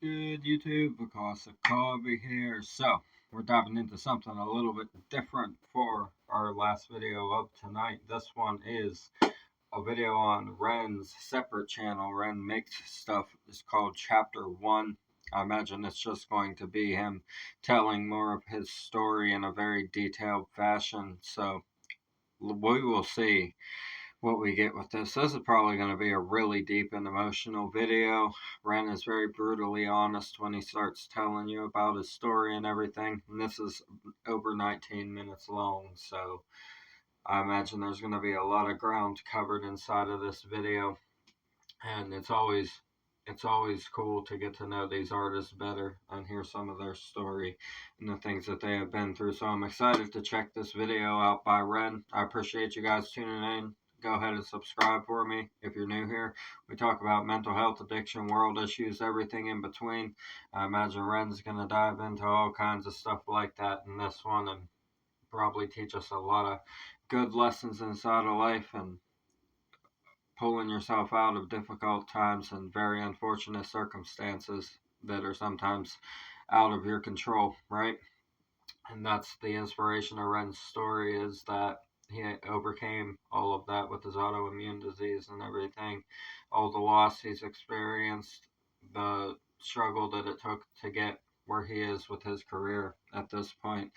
good, YouTube? Because of Kobe here. So, we're diving into something a little bit different for our last video of tonight. This one is a video on Ren's separate channel. Ren makes stuff. It's called Chapter 1. I imagine it's just going to be him telling more of his story in a very detailed fashion. So, we will see what we get with this. This is probably going to be a really deep and emotional video. Ren is very brutally honest when he starts telling you about his story and everything. And this is over 19 minutes long, so I imagine there's going to be a lot of ground covered inside of this video. And it's always cool to get to know these artists better and hear some of their story and the things that they have been through. So I'm excited to check this video out by Ren. I appreciate you guys tuning in. Go ahead and subscribe for me if you're new here. We talk about mental health, addiction, world issues, everything in between. I imagine Ren's going to dive into all kinds of stuff like that in this one and probably teach us a lot of good lessons inside of life and pulling yourself out of difficult times and very unfortunate circumstances that are sometimes out of your control, right? And that's the inspiration of Ren's story, is that he overcame all of that with his autoimmune disease and everything, all the loss he's experienced, the struggle that it took to get where he is with his career at this point.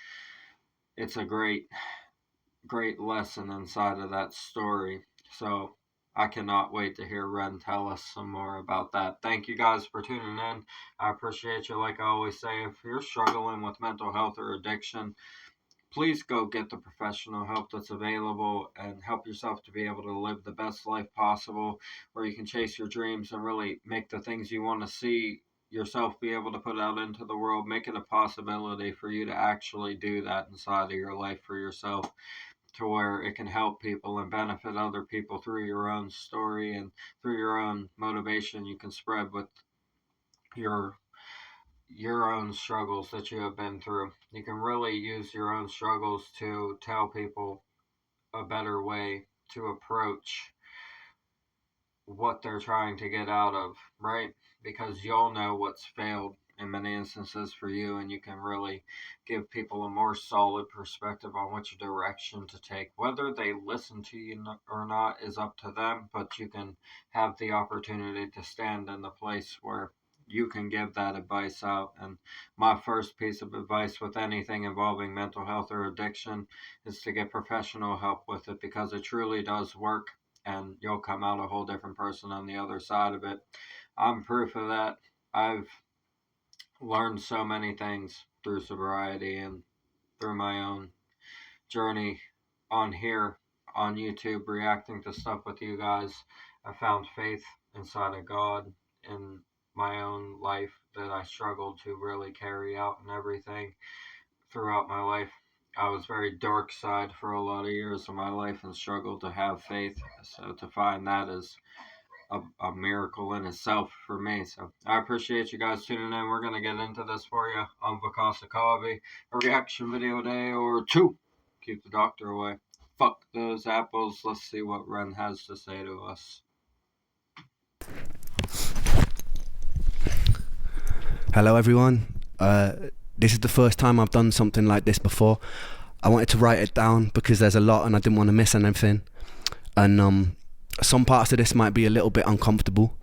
It's a great lesson inside of that story. So I cannot wait to hear Ren tell us some more about that. Thank you guys for tuning in. I appreciate you. Like I always say, if you're struggling with mental health or addiction, please go get the professional help that's available and help yourself to be able to live the best life possible, where you can chase your dreams and really make the things you want to see yourself be able to put out into the world. Make it a possibility for you to actually do that inside of your life for yourself, to where it can help people and benefit other people through your own story and through your own motivation you can spread with your own struggles that you have been through. You can really use your own struggles to tell people a better way to approach what they're trying to get out of, right? Because you'll know what's failed in many instances for you, and you can really give people a more solid perspective on which direction to take. Whether they listen to you or not is up to them, but you can have the opportunity to stand in the place where you can give that advice out. And my first piece of advice with anything involving mental health or addiction is to get professional help with it, because it truly does work and you'll come out a whole different person on the other side of it. I'm proof of that. I've learned so many things through sobriety and through my own journey on here on YouTube, reacting to stuff with you guys. I found faith inside of God in my own life that I struggled to really carry out and everything throughout my life. I was very dark side for a lot of years of my life and struggled to have faith. So to find that is a miracle in itself for me. So I appreciate you guys tuning in. We're going to get into this for you on Vakasa Kavi, a reaction video day or two. Keep the doctor away. Fuck those apples. Let's see what Ren has to say to us. Hello everyone, this is the first time I've done something like this before. I wanted to write it down because there's a lot and I didn't want to miss anything, and some parts of this might be a little bit uncomfortable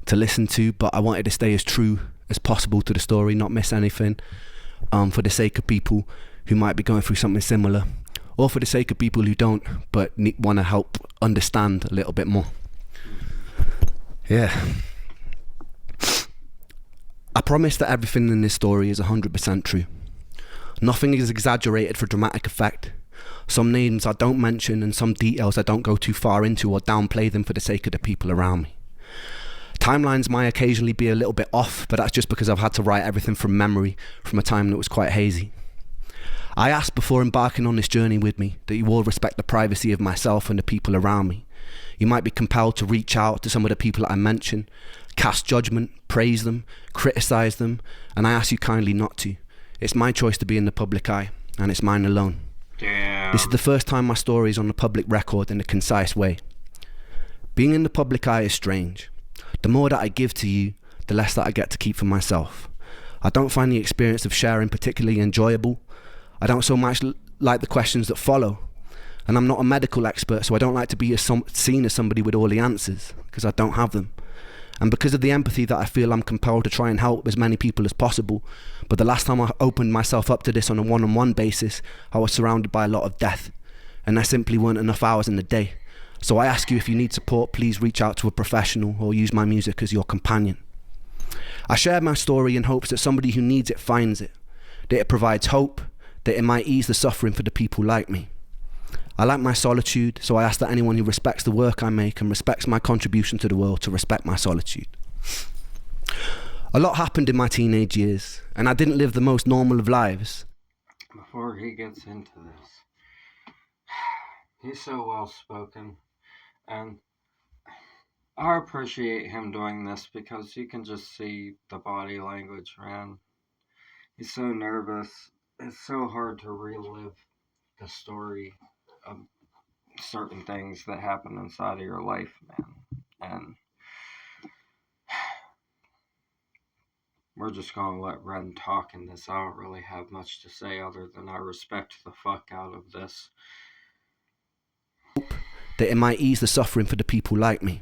to listen to, but I wanted to stay as true as possible to the story, not miss anything, for the sake of people who might be going through something similar, or for the sake of people who don't but want to help understand a little bit more. Yeah. I promise that everything in this story is 100% true. Nothing is exaggerated for dramatic effect. Some names I don't mention and some details I don't go too far into or downplay them for the sake of the people around me. Timelines might occasionally be a little bit off, but that's just because I've had to write everything from memory from a time that was quite hazy. I asked before embarking on this journey with me that you all respect the privacy of myself and the people around me. You might be compelled to reach out to some of the people that I mention, cast judgment, praise them, criticize them, and I ask you kindly not to. It's my choice to be in the public eye, and it's mine alone. Damn. This is the first time my story is on the public record in a concise way. Being in the public eye is strange. The more that I give to you, the less that I get to keep for myself. I don't find the experience of sharing particularly enjoyable. I don't so much like the questions that follow. And I'm not a medical expert, so I don't like to be seen as somebody with all the answers, because I don't have them. And because of the empathy that I feel, I'm compelled to try and help as many people as possible. But the last time I opened myself up to this on a one-on-one basis, I was surrounded by a lot of death. And there simply weren't enough hours in the day. So I ask you, if you need support, please reach out to a professional or use my music as your companion. I share my story in hopes that somebody who needs it finds it, that it provides hope, that it might ease the suffering for the people like me. I like my solitude, so I ask that anyone who respects the work I make and respects my contribution to the world to respect my solitude. A lot happened in my teenage years, and I didn't live the most normal of lives. Before he gets into this, he's so well spoken, and I appreciate him doing this because you can just see the body language, man. He's so nervous. It's so hard to relive the story of certain things that happen inside of your life, man. And we're just gonna let Ren talk in this. I don't really have much to say other than I respect the fuck out of this. That it might ease the suffering for the people like me.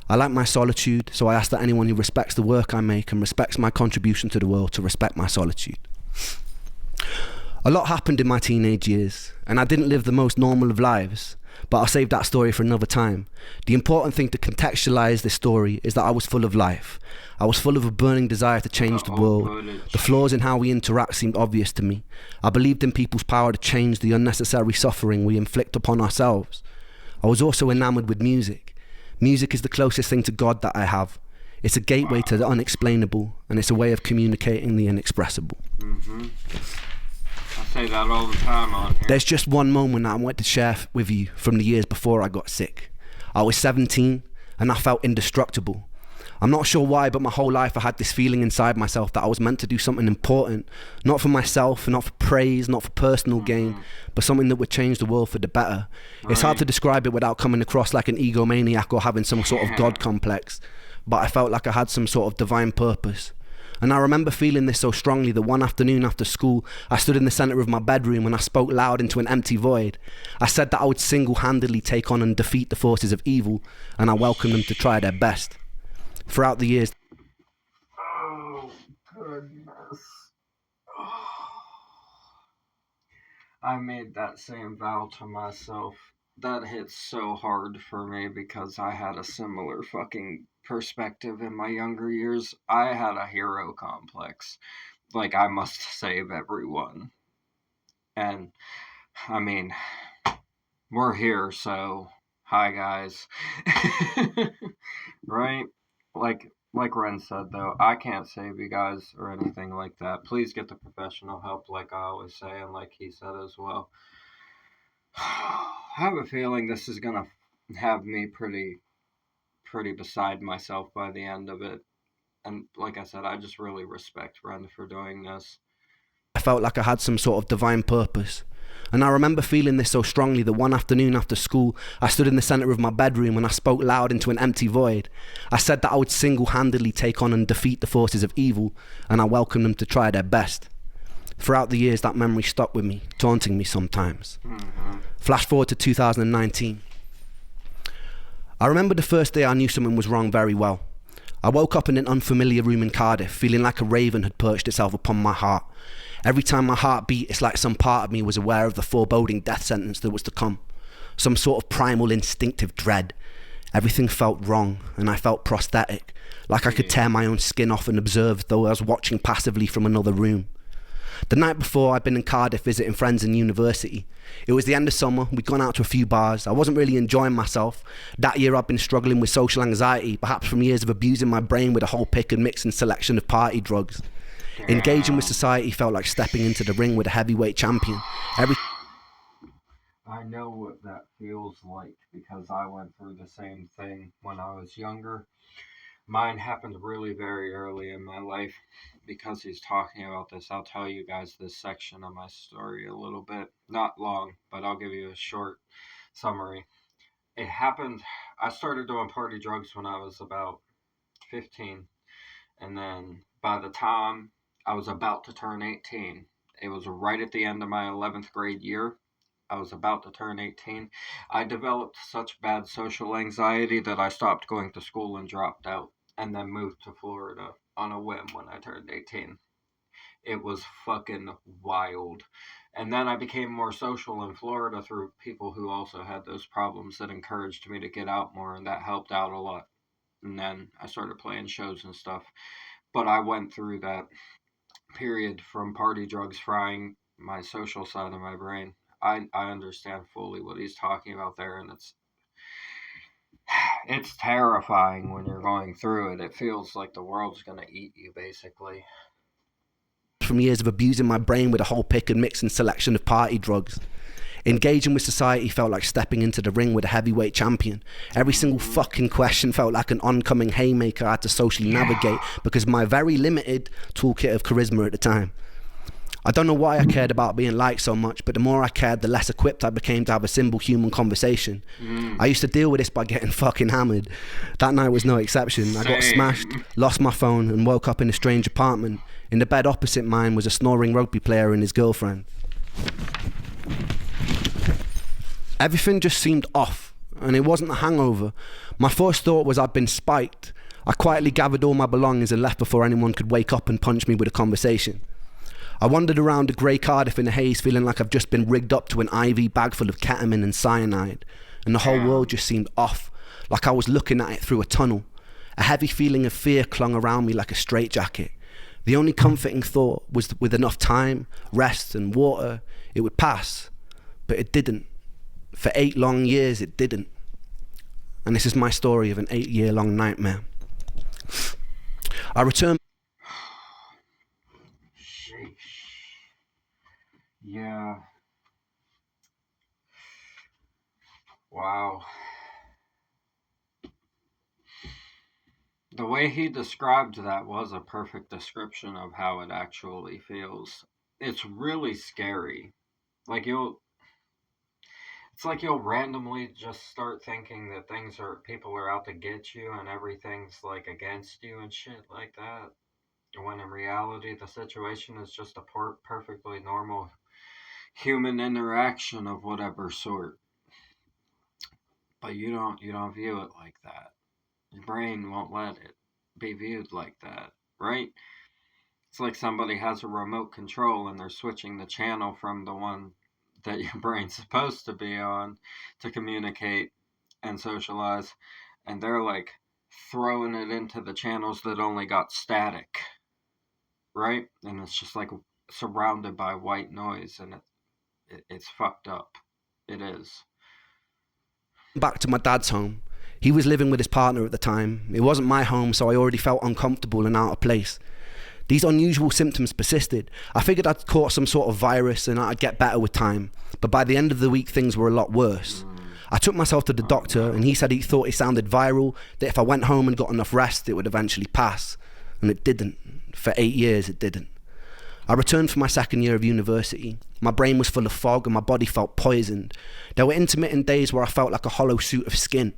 I like my solitude, so I ask that anyone who respects the work I make and respects my contribution to the world to respect my solitude. A lot happened in my teenage years, and I didn't live the most normal of lives, but I'll save that story for another time. The important thing to contextualize this story is that I was full of life. I was full of a burning desire to change the world. The flaws in how we interact seemed obvious to me. I believed in people's power to change the unnecessary suffering we inflict upon ourselves. I was also enamored with music. Music is the closest thing to God that I have. It's a gateway to the unexplainable, and it's a way of communicating the inexpressible. I say that all the time on here. There's just one moment that I want to share with you from the years before I got sick. I was 17 and I felt indestructible. I'm not sure why, but my whole life I had this feeling inside myself that I was meant to do something important, not for myself, not for praise, not for personal gain, but something that would change the world for the better. Right. It's hard to describe it without coming across like an egomaniac or having some sort of God complex, but I felt like I had some sort of divine purpose. And I remember feeling this so strongly that one afternoon after school, I stood in the centre of my bedroom and I spoke loud into an empty void. I said that I would single-handedly take on and defeat the forces of evil, and I welcomed them to try their best. Throughout the years... Oh, goodness. I made that same vow to myself. That hit so hard for me because I had a similar fucking perspective in my younger years. I had a hero complex. Like, I must save everyone. And, I mean, we're here, so hi, guys. Right? Like Ren said, though, I can't save you guys or anything like that. Please get the professional help, like I always say, and like he said as well. I have a feeling this is gonna have me pretty beside myself by the end of it. And like I said, I just really respect Ren for doing this. I felt like I had some sort of divine purpose. And I remember feeling this so strongly that one afternoon after school, I stood in the centre of my bedroom and I spoke loud into an empty void. I said that I would single-handedly take on and defeat the forces of evil, and I welcomed them to try their best. Throughout the years, that memory stuck with me, taunting me sometimes. Flash forward to 2019. I remember the first day I knew something was wrong very well. I woke up in an unfamiliar room in Cardiff, feeling like a raven had perched itself upon my heart. Every time my heart beat, it's like some part of me was aware of the foreboding death sentence that was to come. Some sort of primal instinctive dread. Everything felt wrong, and I felt prosthetic, like I could tear my own skin off and observe though I was watching passively from another room. The night before, I'd been in Cardiff visiting friends in university. It was the end of summer, we'd gone out to a few bars. I wasn't really enjoying myself. That year I'd been struggling with social anxiety, perhaps from years of abusing my brain with a whole pick and mix and selection of party drugs. Engaging with society felt like stepping into the ring with a heavyweight champion. I know what that feels like because I went through the same thing when I was younger. Mine happened really very early in my life. Because he's talking about this, I'll tell you guys this section of my story a little bit. Not long, but I'll give you a short summary. It happened, I started doing party drugs when I was about 15. And then by the time I was about to turn 18, it was right at the end of my 11th grade year. I was about to turn 18. I developed such bad social anxiety that I stopped going to school and dropped out, and then moved to Florida on a whim when I turned 18. It was fucking wild. And then I became more social in Florida through people who also had those problems that encouraged me to get out more, and that helped out a lot. And then I started playing shows and stuff. But I went through that period from party drugs frying my social side of my brain. I understand fully what he's talking about there, and it's terrifying when you're going through it. It feels like the world's gonna eat you, basically. From years of abusing my brain with a whole pick and mix and selection of party drugs. Engaging with society felt like stepping into the ring with a heavyweight champion. Every single fucking question felt like an oncoming haymaker I had to socially navigate because of my very limited toolkit of charisma at the time. I don't know why I cared about being liked so much, but the more I cared, the less equipped I became to have a simple human conversation. I used to deal with this by getting fucking hammered. That night was no exception. I got smashed, lost my phone, and woke up in a strange apartment. In the bed opposite mine was a snoring rugby player and his girlfriend. Everything just seemed off, and it wasn't a hangover. My first thought was I'd been spiked. I quietly gathered all my belongings and left before anyone could wake up and punch me with a conversation. I wandered around a grey Cardiff in the haze feeling like I've just been rigged up to an IV bag full of ketamine and cyanide, and the whole world just seemed off, like I was looking at it through a tunnel. A heavy feeling of fear clung around me like a straitjacket. The only comforting thought was that with enough time, rest and water, it would pass, but it didn't. For 8 long years, it didn't. And this is my story of an 8-year-long nightmare. I returned. Sheesh. Yeah. Wow. The way he described that was a perfect description of how it actually feels. It's really scary. Like it's like you'll randomly just start thinking that people are out to get you and everything's like against you and shit like that. When in reality, the situation is just a perfectly normal human interaction of whatever sort. But you don't view it like that. Your brain won't let it be viewed like that, right? It's like somebody has a remote control and they're switching the channel from the one that your brain's supposed to be on to communicate and socialize, and they're like throwing it into the channels that only got static, right? And it's just like surrounded by white noise, and it's fucked up. It is. Back to my dad's home. He was living with his partner at the time. It wasn't my home, so I already felt uncomfortable and out of place. These unusual symptoms persisted. I figured I'd caught some sort of virus and I'd get better with time, but by the end of the week things were a lot worse. I took myself to the doctor and he said he thought it sounded viral, that if I went home and got enough rest it would eventually pass. And it didn't. For 8 years it didn't. I returned for my second year of university. My brain was full of fog and my body felt poisoned. There were intermittent days where I felt like a hollow suit of skin.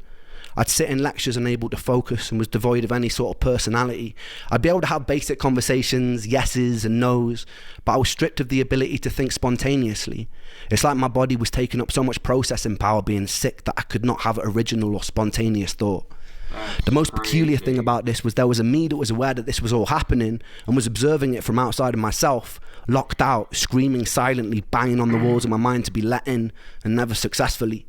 I'd sit in lectures unable to focus and was devoid of any sort of personality. I'd be able to have basic conversations, yeses and nos, but I was stripped of the ability to think spontaneously. It's like my body was taking up so much processing power being sick that I could not have original or spontaneous thought. The most peculiar thing about this was there was a me that was aware that this was all happening and was observing it from outside of myself, locked out, screaming silently, banging on the walls of my mind to be let in, and never successfully.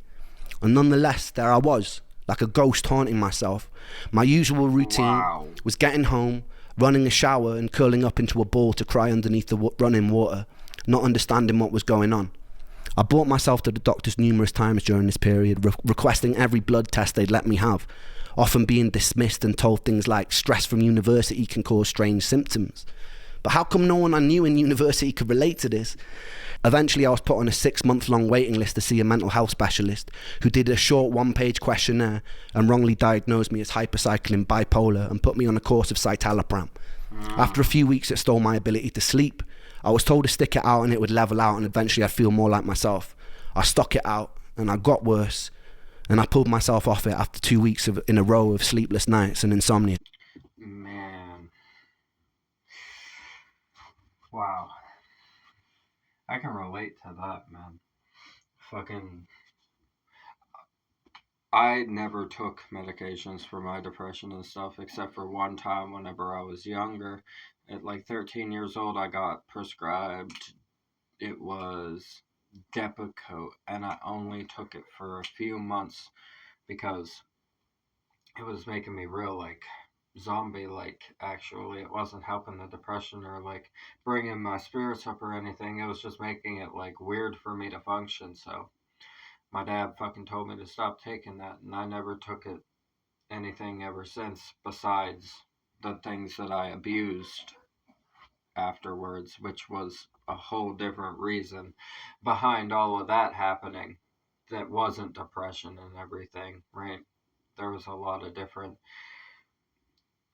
And nonetheless, there I was, like a ghost haunting myself. My usual routine was getting home, running a shower and curling up into a ball to cry underneath the running water, not understanding what was going on. I brought myself to the doctors numerous times during this period, requesting every blood test they'd let me have, often being dismissed and told things like stress from university can cause strange symptoms. But how come no one I knew in university could relate to this? Eventually I was put on a 6-month-long waiting list to see a mental health specialist who did a short 1-page questionnaire and wrongly diagnosed me as hypercycling bipolar and put me on a course of citalopram. After a few weeks it stole my ability to sleep. I was told to stick it out and it would level out and eventually I'd feel more like myself. I stuck it out and I got worse, and I pulled myself off it after 2 weeks in a row of sleepless nights and insomnia. Man, Wow. I can relate to that, man. Fucking. I never took medications for my depression and stuff, except for one time whenever I was younger. At like 13 years old, I got prescribed. It was Depakote, and I only took it for a few months because it was making me real, like, zombie like. Actually, it wasn't helping the depression or like bringing my spirits up or anything. It was just making it like weird for me to function. So my dad fucking told me to stop taking that, and I never took it anything ever since, besides the things that I abused afterwards, which was a whole different reason behind all of that happening that wasn't depression and everything, right? There was a lot of different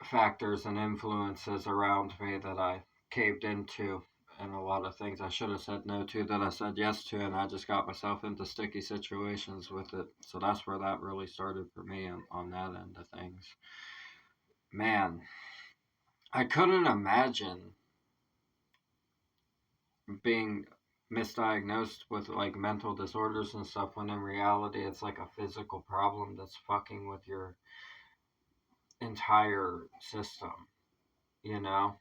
factors and influences around me that I caved into, and a lot of things I should have said no to that I said yes to, and I just got myself into sticky situations with it. So that's where that really started for me on that end of things. Man, I couldn't imagine being misdiagnosed with like mental disorders and stuff when in reality it's like a physical problem that's fucking with your entire system, you know?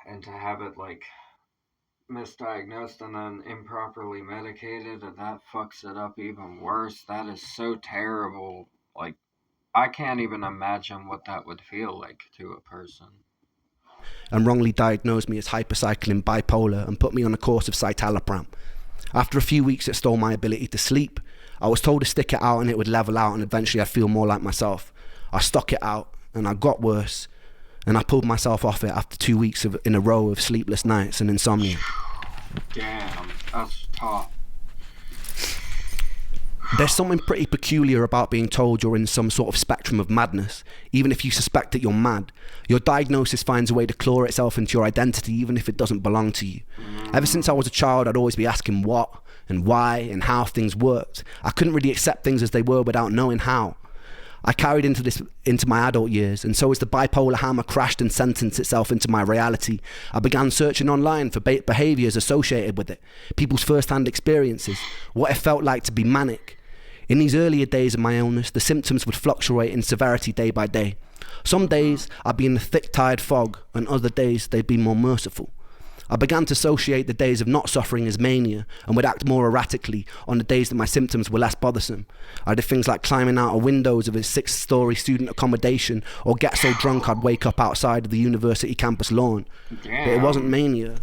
And to have it like misdiagnosed and then improperly medicated, and that fucks it up even worse. That is so terrible. Like, I can't even imagine what that would feel like to a person. And wrongly diagnosed me as hypercycling bipolar and put me on a course of citalopram. After a few weeks it stole my ability to sleep. I was told to stick it out and it would level out and eventually I'd feel more like myself. I stuck it out and I got worse, and I pulled myself off it after 2 weeks in a row of sleepless nights and insomnia. Damn, that's tough. There's something pretty peculiar about being told you're in some sort of spectrum of madness. Even if you suspect that you're mad, your diagnosis finds a way to claw itself into your identity even if it doesn't belong to you. Ever since I was a child, I'd always be asking what and why and how things worked. I couldn't really accept things as they were without knowing how. I carried into my adult years, and so as the bipolar hammer crashed and sentenced itself into my reality, I began searching online for behaviours associated with it, people's first-hand experiences, what it felt like to be manic. In these earlier days of my illness, the symptoms would fluctuate in severity day by day. Some days I'd be in a thick, tired fog, and other days they'd be more merciful. I began to associate the days of not suffering as mania and would act more erratically on the days that my symptoms were less bothersome. I did things like climbing out of windows of a 6-story student accommodation or get so drunk I'd wake up outside of the university campus lawn. Damn. But it wasn't mania.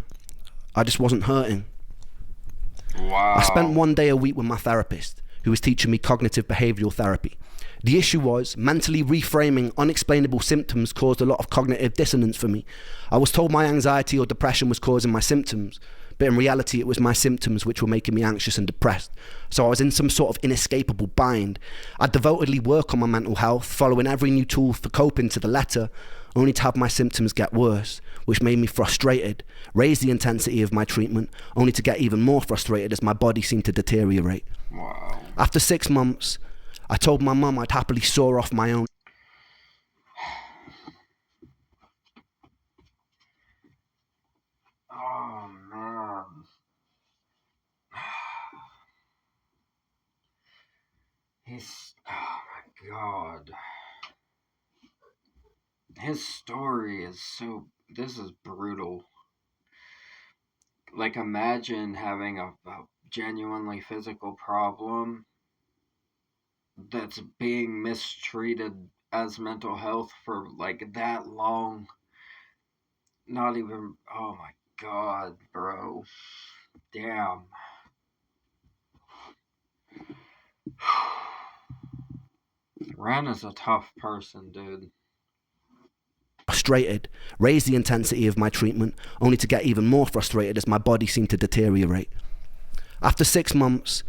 I just wasn't hurting. Wow. I spent one day a week with my therapist, who was teaching me cognitive behavioural therapy. The issue was, mentally reframing unexplainable symptoms caused a lot of cognitive dissonance for me. I was told my anxiety or depression was causing my symptoms, but in reality it was my symptoms which were making me anxious and depressed. So I was in some sort of inescapable bind. I'd devotedly work on my mental health, following every new tool for coping to the letter, only to have my symptoms get worse, which made me frustrated, raise the intensity of my treatment, only to get even more frustrated as my body seemed to deteriorate. Wow. After 6 months, I told my mum I'd happily saw off my own. Oh, man. Oh my God. His story is this is brutal. Like, imagine having a genuinely physical problem that's being mistreated as mental health for like that long. Not even, oh my God, bro. Damn. Ren is a tough person, dude. Frustrated, raise the intensity of my treatment, only to get even more frustrated as my body seemed to deteriorate. After 6 months,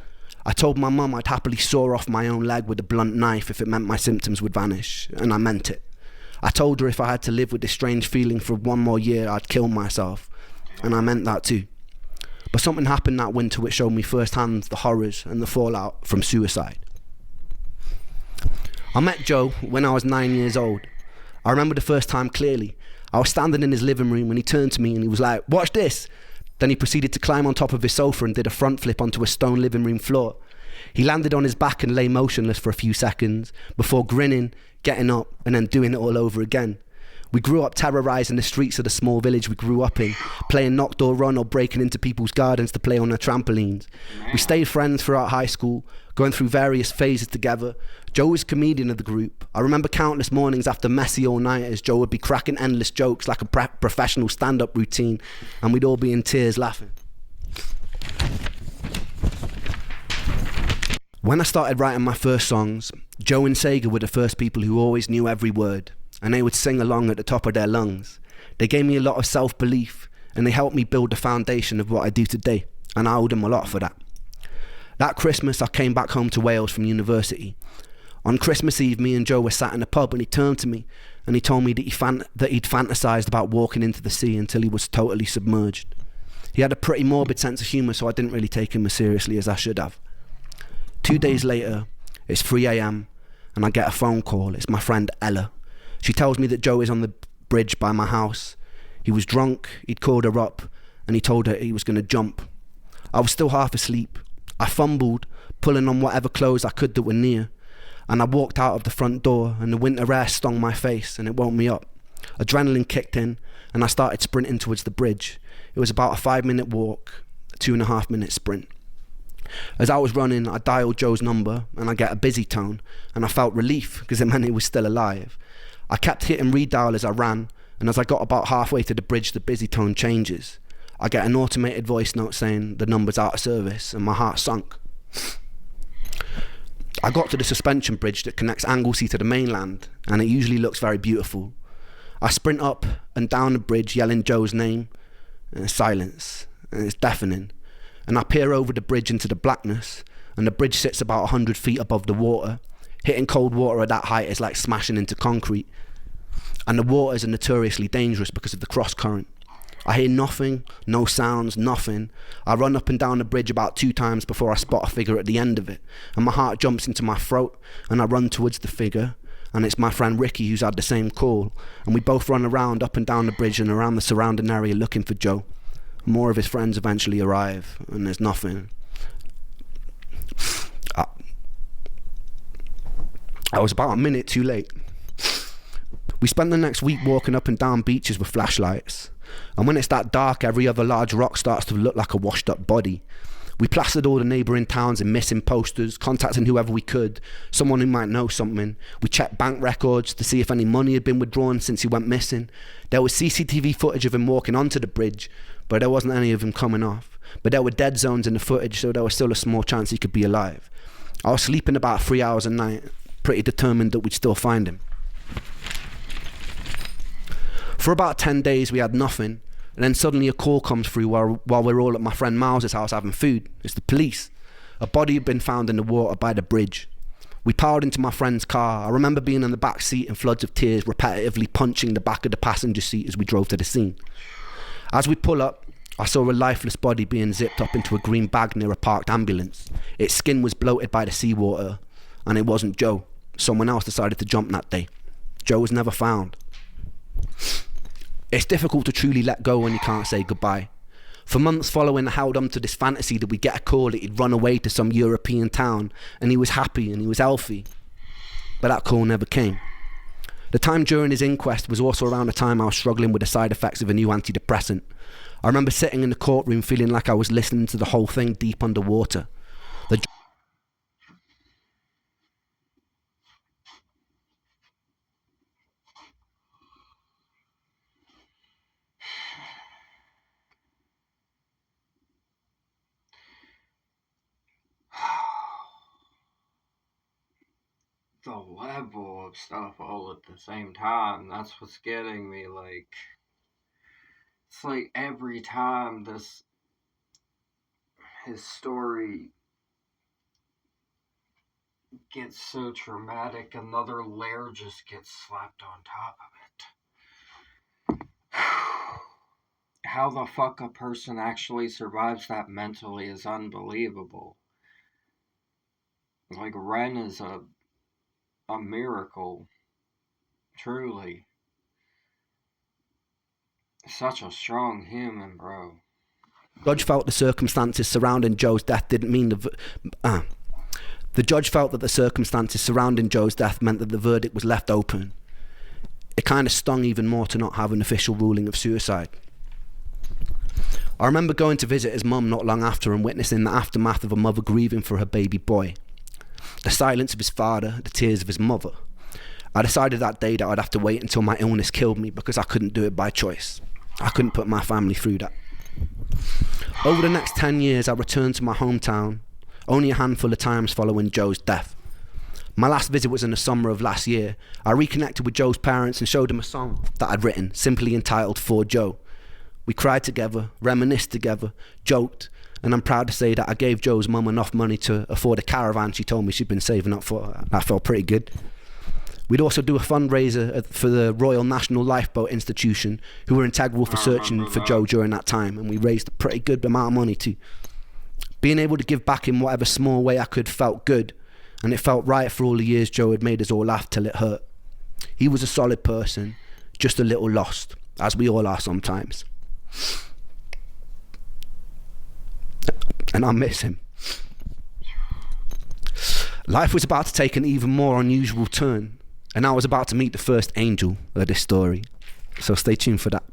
I told my mum I'd happily saw off my own leg with a blunt knife if it meant my symptoms would vanish, and I meant it. I told her if I had to live with this strange feeling for 1 more year, I'd kill myself, and I meant that too. But something happened that winter which showed me firsthand the horrors and the fallout from suicide. I met Joe when I was 9 years old. I remember the first time clearly. I was standing in his living room and he turned to me and he was like, "Watch this." Then he proceeded to climb on top of his sofa and did a front flip onto a stone living room floor. He landed on his back and lay motionless for a few seconds before grinning, getting up, and then doing it all over again. We grew up terrorising the streets of the small village we grew up in, playing knock door run or breaking into people's gardens to play on their trampolines. We stayed friends throughout high school, going through various phases together. Joe was comedian of the group. I remember countless mornings after messy all-nighters, Joe would be cracking endless jokes like a professional stand-up routine, and we'd all be in tears laughing. When I started writing my first songs, Joe and Sega were the first people who always knew every word, and they would sing along at the top of their lungs. They gave me a lot of self-belief, and they helped me build the foundation of what I do today, and I owe them a lot for that. That Christmas, I came back home to Wales from university. On Christmas Eve, me and Joe were sat in a pub, and he turned to me, and he told me that he'd fantasised about walking into the sea until he was totally submerged. He had a pretty morbid sense of humour, so I didn't really take him as seriously as I should have. 2 days later, it's 3 a.m, and I get a phone call. It's my friend Ella. She tells me that Joe is on the bridge by my house. He was drunk, he'd called her up, and he told her he was going to jump. I was still half asleep. I fumbled, pulling on whatever clothes I could that were near, and I walked out of the front door, and the winter air stung my face, and it woke me up. Adrenaline kicked in, and I started sprinting towards the bridge. It was about a 5-minute walk, a 2.5-minute sprint. As I was running, I dialed Joe's number, and I get a busy tone, and I felt relief because it meant he was still alive. I kept hitting redial as I ran, and as I got about halfway to the bridge, the busy tone changes. I get an automated voice note saying the number's out of service, and my heart sunk. I got to the suspension bridge that connects Anglesey to the mainland, and it usually looks very beautiful. I sprint up and down the bridge yelling Joe's name, and silence, and it's deafening. And I peer over the bridge into the blackness, and the bridge sits about 100 feet above the water. Hitting cold water at that height is like smashing into concrete. And the waters are notoriously dangerous because of the cross current. I hear nothing, no sounds, nothing. I run up and down the bridge about 2 times before I spot a figure at the end of it, and my heart jumps into my throat, and I run towards the figure, and it's my friend Ricky who's had the same call, and we both run around up and down the bridge and around the surrounding area looking for Joe. More of his friends eventually arrive, and there's nothing. I was about a minute too late. We spent the next week walking up and down beaches with flashlights, and when it's that dark, every other large rock starts to look like a washed up body. We plastered all the neighbouring towns in missing posters, contacting whoever we could, someone who might know something. We checked bank records to see if any money had been withdrawn since he went missing. There was CCTV footage of him walking onto the bridge, but there wasn't any of him coming off. But there were dead zones in the footage, so there was still a small chance he could be alive. I was sleeping about 3 hours a night, pretty determined that we'd still find him. For about 10 days we had nothing, and then suddenly a call comes through while we're all at my friend Miles's house having food. It's the police. A body had been found in the water by the bridge. We piled into my friend's car. I remember being in the back seat in floods of tears, repetitively punching the back of the passenger seat as we drove to the scene. As we pull up, I saw a lifeless body being zipped up into a green bag near a parked ambulance. Its skin was bloated by the seawater, and it wasn't Joe. Someone else decided to jump that day. Joe was never found. It's difficult to truly let go when you can't say goodbye. For months following, I held on to this fantasy that we'd get a call that he'd run away to some European town and he was happy and he was healthy. But that call never came. The time during his inquest was also around the time I was struggling with the side effects of a new antidepressant. I remember sitting in the courtroom feeling like I was listening to the whole thing deep underwater. The level of stuff all at the same time, that's what's getting me. Like, it's like every time his story gets so traumatic, another layer just gets slapped on top of it. How the fuck a person actually survives that mentally is unbelievable. Like, Ren is a miracle, truly. Such a strong human, bro. Judge felt the circumstances surrounding Joe's death didn't mean the judge felt that the circumstances surrounding Joe's death meant that the verdict was left open. It kind of stung even more to not have an official ruling of suicide. I remember going to visit his mum not long after and witnessing the aftermath of a mother grieving for her baby boy. The silence of his father, the tears of his mother. I decided that day that I'd have to wait until my illness killed me because I couldn't do it by choice. I couldn't put my family through that. Over the next 10 years, I returned to my hometown, only a handful of times following Joe's death. My last visit was in the summer of last year. I reconnected with Joe's parents and showed them a song that I'd written, simply entitled For Joe. We cried together, reminisced together, joked, and I'm proud to say that I gave Joe's mum enough money to afford a caravan she told me she'd been saving up for. That felt pretty good. We'd also do a fundraiser for the Royal National Lifeboat Institution, who were integral for searching for Joe during that time, and we raised a pretty good amount of money too. Being able to give back in whatever small way I could felt good, and it felt right for all the years Joe had made us all laugh till it hurt. He was a solid person, just a little lost, as we all are sometimes. And I miss him. Life was about to take an even more unusual turn, and I was about to meet the first angel of this story. So stay tuned for that.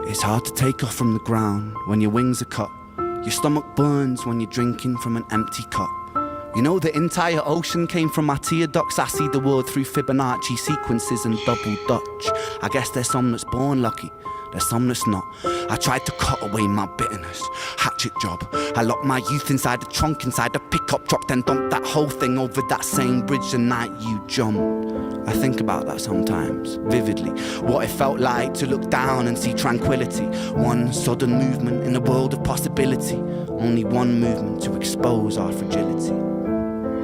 It's hard to take off from the ground when your wings are cut. Your stomach burns when you're drinking from an empty cup. You know the entire ocean came from my tear ducts. I see the world through Fibonacci sequences and double Dutch. I guess there's some that's born lucky, there's some that's not. I tried to cut away my bitterness, hatchet job. I locked my youth inside the trunk, inside the pickup truck, then dumped that whole thing over that same bridge the night you jumped. I think about that sometimes, vividly. What it felt like to look down and see tranquility. One sudden movement in a world of possibility. Only one movement to expose our fragility.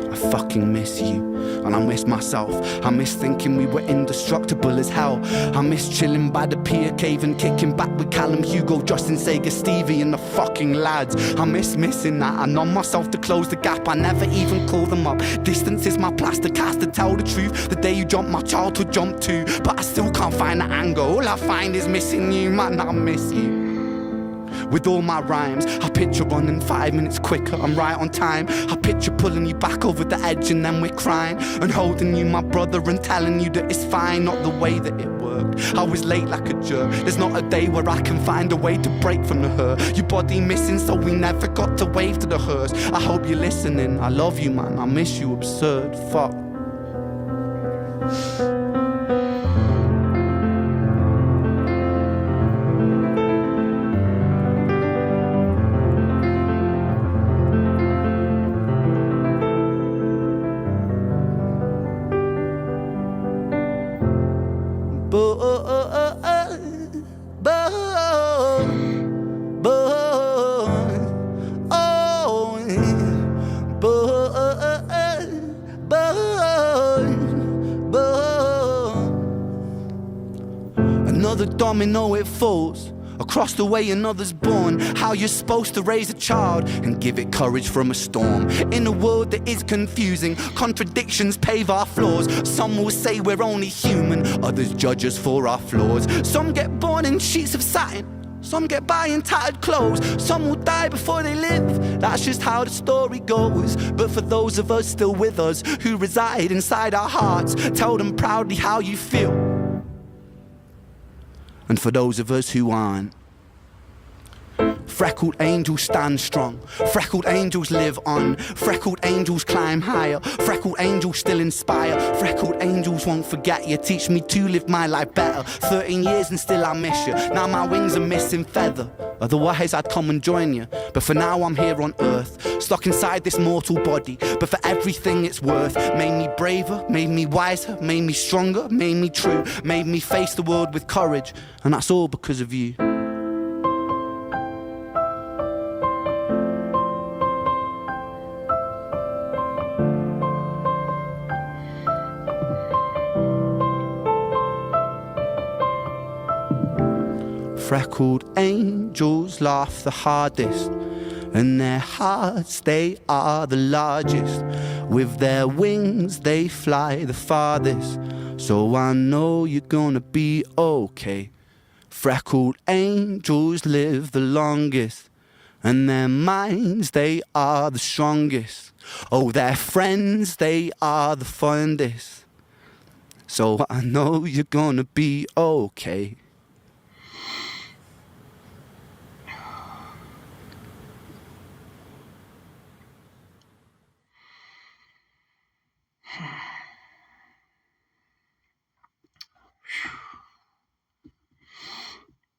I fucking miss you, and I miss myself. I miss thinking we were indestructible as hell. I miss chilling by the pier cave and kicking back with Callum, Hugo, Justin, Sega, Stevie and the fucking lads. I miss missing that. I numb myself to close the gap. I never even call them up. Distance is my plaster cast to tell the truth. The day you jumped, my childhood jumped too. But I still can't find the angle. All I find is missing you, man, I miss you. With all my rhymes, I picture running 5 minutes quicker, I'm right on time. I picture pulling you back over the edge and then we're crying. And holding you, my brother, and telling you that it's fine. Not the way that it worked, I was late like a jerk. There's not a day where I can find a way to break from the hurt. Your body missing, so we never got to wave to the hearse. I hope you're listening, I love you, man, I miss you, absurd, fuck. Another domino, it falls. Across the way another's born. How you're supposed to raise a child and give it courage from a storm. In a world that is confusing, contradictions pave our flaws. Some will say we're only human, others judge us for our flaws. Some get born in sheets of satin, some get by in tattered clothes. Some will die before they live, that's just how the story goes. But for those of us still with us, who reside inside our hearts, tell them proudly how you feel. And for those of us who aren't, Freckled angels stand strong. Freckled angels live on. Freckled angels climb higher. Freckled angels still inspire. Freckled angels won't forget you. Teach me to live my life better. 13 years and still I miss you. Now my wings are missing feather. Otherwise I'd come and join you. But for now I'm here on earth, stuck inside this mortal body. But for everything it's worth. Made me braver, made me wiser, made me stronger, made me true, made me face the world with courage. And that's all because of you. Freckled angels laugh the hardest, and their hearts, they are the largest. With their wings, they fly the farthest. So I know you're gonna be okay. Freckled angels live the longest, and their minds, they are the strongest. Oh, their friends, they are the fondest. So I know you're gonna be okay.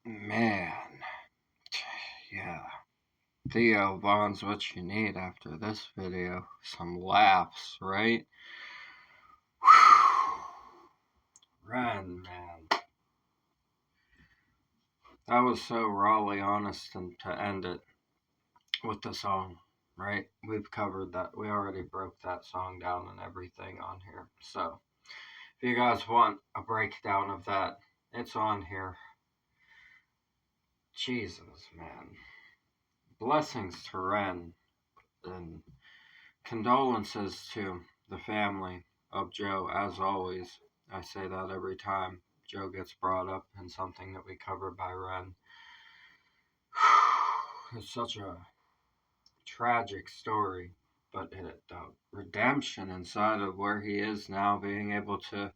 Man, yeah. Theo Vaughn's what you need after this video. Some laughs, right? Ren, man. That was so rawly honest, and to end it with the song, right? We've covered that. We already broke that song down and everything on here. So, if you guys want a breakdown of that, it's on here. Jesus, man. Blessings to Ren, and condolences to the family of Joe, as always. I say that every time Joe gets brought up in something that we cover by Ren. It's such a tragic story, but the redemption inside of where he is now, being able to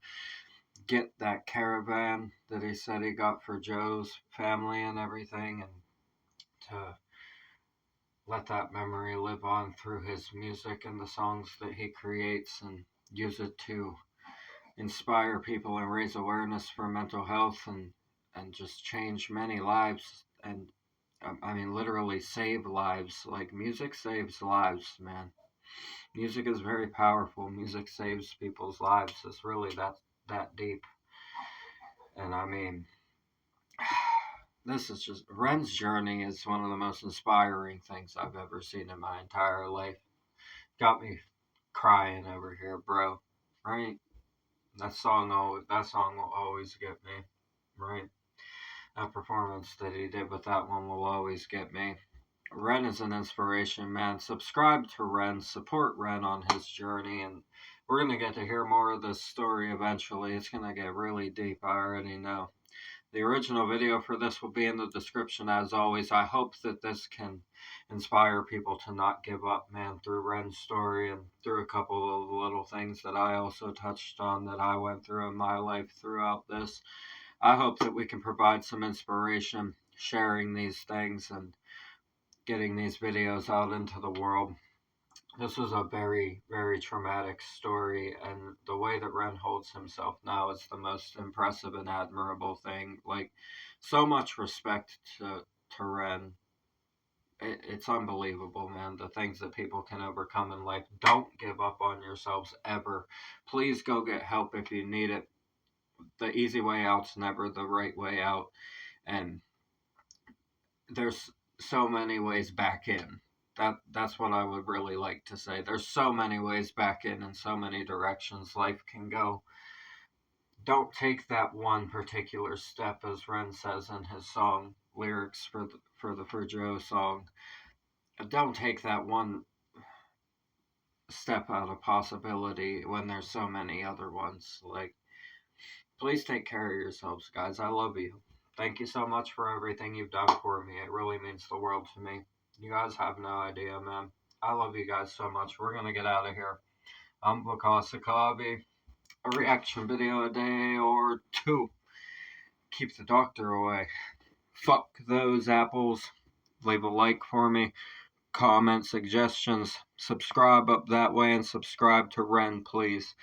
get that caravan that he said he got for Joe's family and everything, and to let that memory live on through his music and the songs that he creates, and use it to inspire people and raise awareness for mental health, and just change many lives, and I mean literally save lives. Like, music saves lives, man. Music is very powerful. Music saves people's lives. It's really that deep. And I mean, this is just, Ren's journey is one of the most inspiring things I've ever seen in my entire life. Got me crying over here, bro. Right? That song will always get me. Right? That performance that he did with that one will always get me. Ren is an inspiration, man. Subscribe to Ren, support Ren on his journey, and we're gonna get to hear more of this story eventually. It's gonna get really deep, I already know. The original video for this will be in the description, as always. I hope that this can inspire people to not give up, man, through Ren's story and through a couple of little things that I also touched on that I went through in my life throughout this. I hope that we can provide some inspiration sharing these things and getting these videos out into the world. This was a very, very traumatic story, and the way that Ren holds himself now is the most impressive and admirable thing. Like, so much respect to Ren. It's unbelievable, man, the things that people can overcome in life. Don't give up on yourselves ever. Please go get help if you need it. The easy way out's never the right way out, and there's so many ways back in. That's what I would really like to say. There's so many ways back in and so many directions life can go. Don't take that one particular step, as Ren says in his song lyrics for the For Joe song. Don't take that one step out of possibility when there's so many other ones. Like, please take care of yourselves, guys. I love you. Thank you so much for everything you've done for me. It really means the world to me. You guys have no idea, man. I love you guys so much. We're gonna get out of here. I'm Bukasa Kabi. A reaction video a day or two. Keep the doctor away. Fuck those apples. leave a like for me, comment, suggestions, subscribe up that way, and subscribe to Ren, please.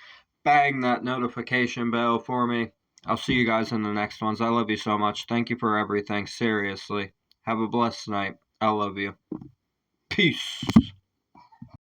Bang that notification bell for me. I'll see you guys in the next ones. I love you so much. Thank you for everything. Seriously. Have a blessed night. I love you. Peace.